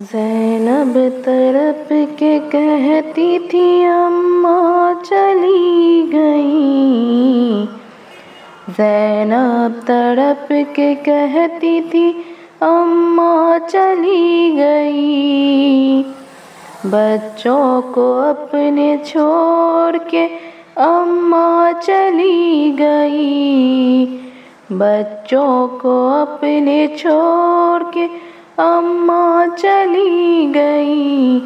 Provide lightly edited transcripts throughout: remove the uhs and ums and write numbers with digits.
ज़ैनब तड़प के कहती थी अम्मा चली गई। ज़ैनब तड़प के कहती थी अम्मा चली गई। बच्चों को अपने छोड़ के अम्मा चली गई। बच्चों को अपने छोड़ के अम्मा चली गई।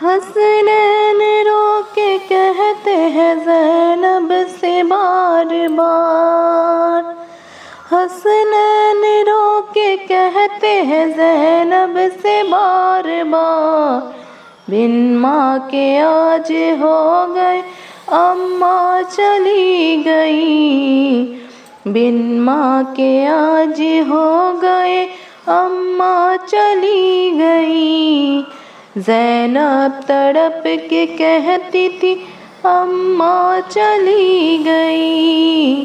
हसनैन रो के कहते हैं ज़ैनब से बार बार। हसनैन रो के कहते हैं ज़ैनब से बार बार। बिन माँ के आज हो गए अम्मा चली गई। बिन माँ के आज हो गए अम्मा चली गई। ज़ैनब तड़प के कहती थी अम्मा चली गई।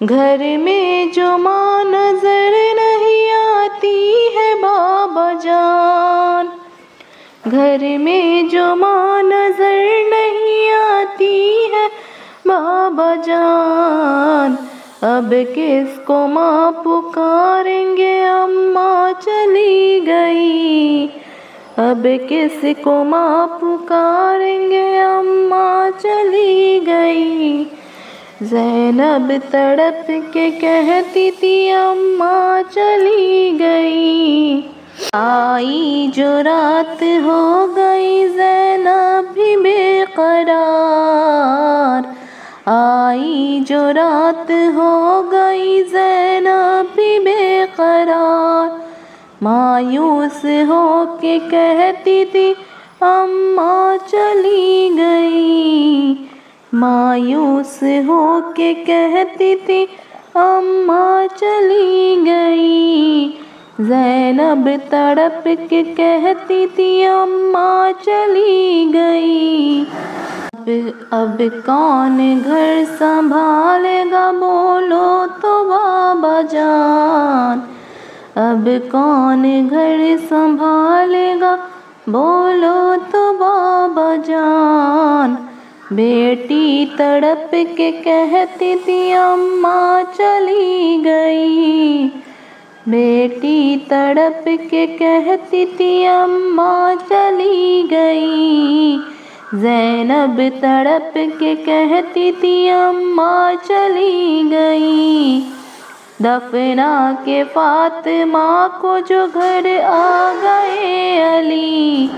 घर में जो माँ नजर नहीं आती है बाबा जान। घर में जो माँ नजर नहीं आती है बाबा जान। अब किसको माँ पुकारेंगे अम्मा चली गई। अब किसको माँ पुकारेंगे अम्मा चली गई। ज़ैनब तड़प के कहती थी अम्मा चली गई। आई जो रात हो गई ज़ैनब भी बेकरार। आई जो रात हो गई ज़ैनब भी बेकरार। मायूस हो के कहती थी अम्मा चली गई। मायूस हो के कहती थी अम्मा चली गई। ज़ैनब तड़प के कहती थी अम्मा चली गई। अब कौन घर संभालेगा बोलो तो बाबा जान। अब कौन घर संभालेगा बोलो तो बाबा जान। बेटी तड़प के कहती थी अम्मा चली गई। बेटी तड़प के कहती थी अम्मा चली गई। ज़ैनब तड़प के कहती थी अम्मा चली गई। दफना के फातिमा को जो घर आ गए अली।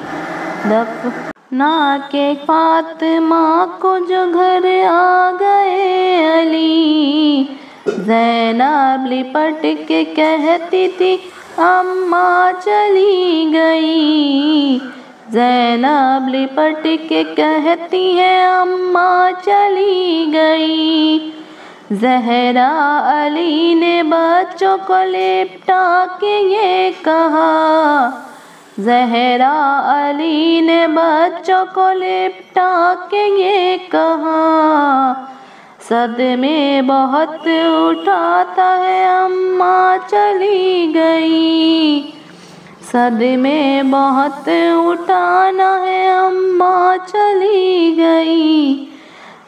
दफना के फातिमा को जो घर आ गए अली। ज़ैनब लिपट के कहती थी अम्मा चली गई। ज़ैनब लिपट के कहती है अम्मा चली गई। ज़हरा अली ने बच्चों को लिपटा के ये कहा। ज़हरा अली ने बच्चों को लिपटा के ये कहा। सदमे बहुत उठाता है अम्मा चली गई। सदमे बहुत उठाना है अम्मा चली गई।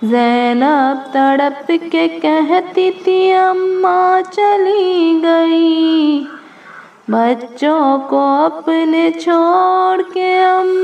ज़ैनब तड़प के कहती थी अम्मा चली गई। बच्चों को अपने छोड़ के अम्मा